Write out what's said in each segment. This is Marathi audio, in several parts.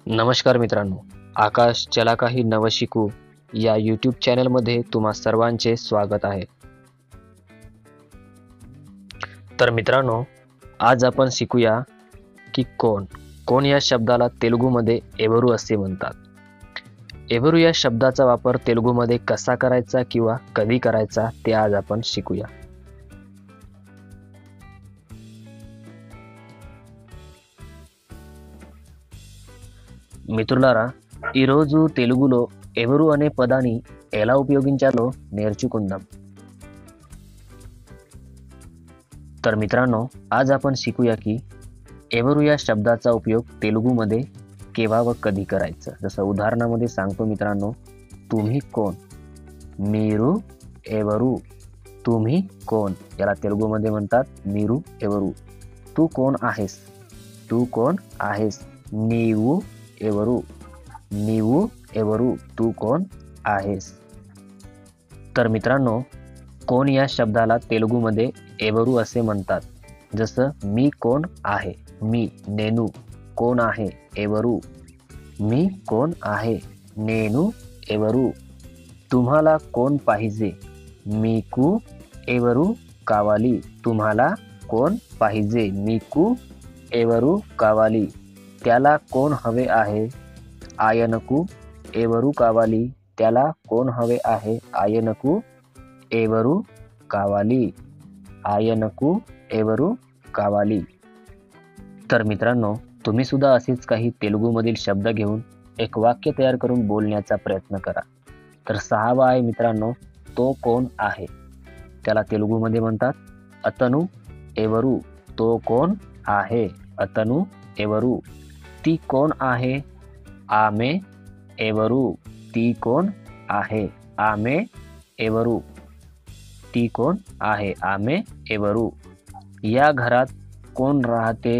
नमस्कार मित्रांनो, आकाश चला काही नवं शिकू या यूट्यूब चॅनलमध्ये तुम्हा सर्वांचे स्वागत आहे. तर मित्रांनो, आज आपण शिकूया की कोण या शब्दाला तेलुगूमध्ये एवरू असे म्हणतात. एवरू या शब्दाचा वापर तेलुगूमध्ये कसा करायचा किंवा कधी करायचा ते आज आपण शिकूया. మిత్రులారా, ఈరోజు తెలుగులో ఎవరు అనే పదాన్ని ఎలా ఉపయోగించాలో నేర్చుకుందాం. तर मित्रांनो, आज आपण शिकूया की एवरू या शब्दाचा उपयोग तेलुगूमध्ये केव्हा व कधी करायचं. जसं उदाहरणामध्ये सांगतो मित्रांनो, तुम्ही कोण, मीरू एवरू. तुम्ही कोण याला तेलुगूमध्ये म्हणतात मीरू एवरू. तू कोण आहेस, तू कोण आहेस. नीवू एवरू, नीवू एवरू. तू कोण आहेस. तर मित्रांनो, कोण या शब्दाला तेलुगूमध्ये एवरू असे म्हणतात. जसं मी कोण आहे, मी नेनू. कोण आहे एवरू. मी कोण आहे, नेनू एवरू. तुम्हाला कोण पाहिजे, मीकू एवरू कावाली. तुम्हाला कोण पाहिजे, मीकू एवरू कावाली. त्याला कोण हवे आहे, आयनकू एवरू कावाली. त्याला कोण हवे आहे, आयनकू एवरू कावाली. आयनकू एवरू कावाली. तर मित्रांनो, तुम्ही सुद्धा असेच काही तेलुगूमधील शब्द घेऊन एक वाक्य तयार करून बोलण्याचा प्रयत्न करा. तर 6वा आहे मित्रांनो, तो कोण आहे. त्याला तेलुगूमध्ये म्हणतात अतनु एवरू. तो कोण आहे, अतनु एवरू. ती कोण आहे, आमे एवरू. ती कोण आहे, आमे एवरू. ती कोण आहे, आमे एवरू. या घरात कोण राहते,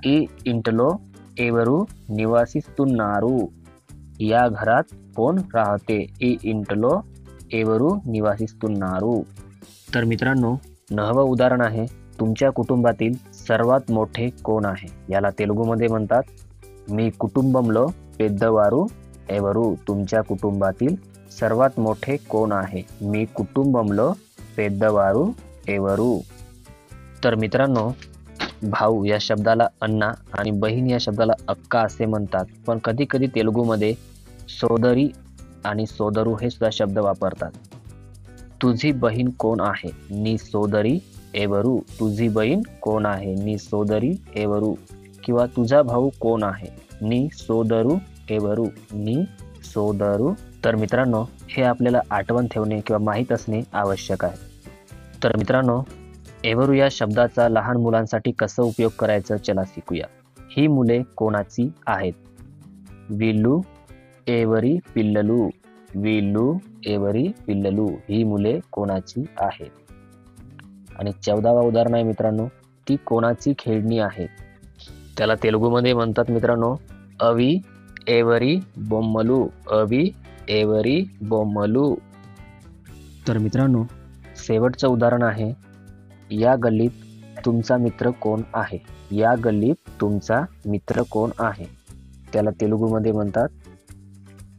ई इंटलो एवरू निवासिस्तुन्नारू. या घरात कोण राहते, ई इंटलो एवरू निवासिस्तुन्नारू. तर मित्रांनो, 9वं उदाहरण आहे, तुमच्या कुटुंबातील सर्वात मोठे कोण आहे. याला तेलुगूमध्ये म्हणतात मी कुटुंबंलो पेद्दवारू एवरू. तुमच्या कुटुंबातील सर्वात मोठे कोण आहे, मी कुटुंबंलो पेद्दवारू एवरू. तर मित्रांनो, भाऊ या शब्दाला अण्णा आणि बहीण या शब्दाला अक्का असे म्हणतात. पण कधी कधी तेलुगूमध्ये सोदरी आणि सोदरू हे सुद्धा शब्द वापरतात. तुझी बहीण कोण आहे, नी सोदरी एवरू. तुझी बहीण कोण आहे, नी सोदरी एवरू. किंवा तुझा भाऊ कोण आहे, नी सोदरू एवरू. नी सोदरू. तर मित्रांनो, हे आपल्याला आठवण ठेवणे किंवा माहीत असणे आवश्यक आहे. तर मित्रांनो, एवरू या शब्दाचा लहान मुलांसाठी कसं उपयोग करायचं चला शिकूया. ही मुले कोणाची आहेत. विल्लू एवरी पिल्ललू. विल्लू एवरी पिल्ललू. ही मुले कोणाची आहेत. आणि 14वा उदाहरण आहे मित्रांनो, ती कोणाची खेळणी आहेत. त्याला तेलुगूमध्ये म्हणतात मित्रांनो अवी एवरी बोम्मलू. अवी एवरी बोम्मलू. तर मित्रांनो, शेवटचं उदाहरण आहे, या गल्लीत तुमचा मित्र कोण आहे. या गल्लीत तुमचा मित्र कोण आहे. त्याला तेलुगूमध्ये म्हणतात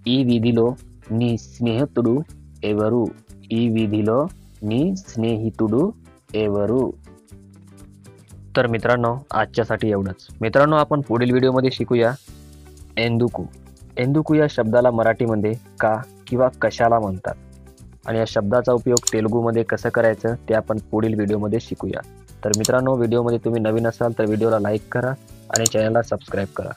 ई विधिलो नी स्नेहितुडू एवरू. ई विधिलो नी स्नेहितुडू एवरू. तर मित्रांनो, आजच्यासाठी एवढंच. मित्रांनो, आपण पुढील व्हिडिओमध्ये शिकूया एंदुकू. एंदुकू या शब्दाला मराठीमध्ये का किंवा कशाला म्हणतात आणि या शब्दाचा उपयोग तेलुगूमध्ये कसं करायचं ते आपण पुढील व्हिडिओमध्ये शिकूया. तर मित्रांनो, व्हिडिओमध्ये तुम्ही नवीन असाल तर व्हिडिओला लाईक करा आणि चॅनलला सबस्क्राईब करा.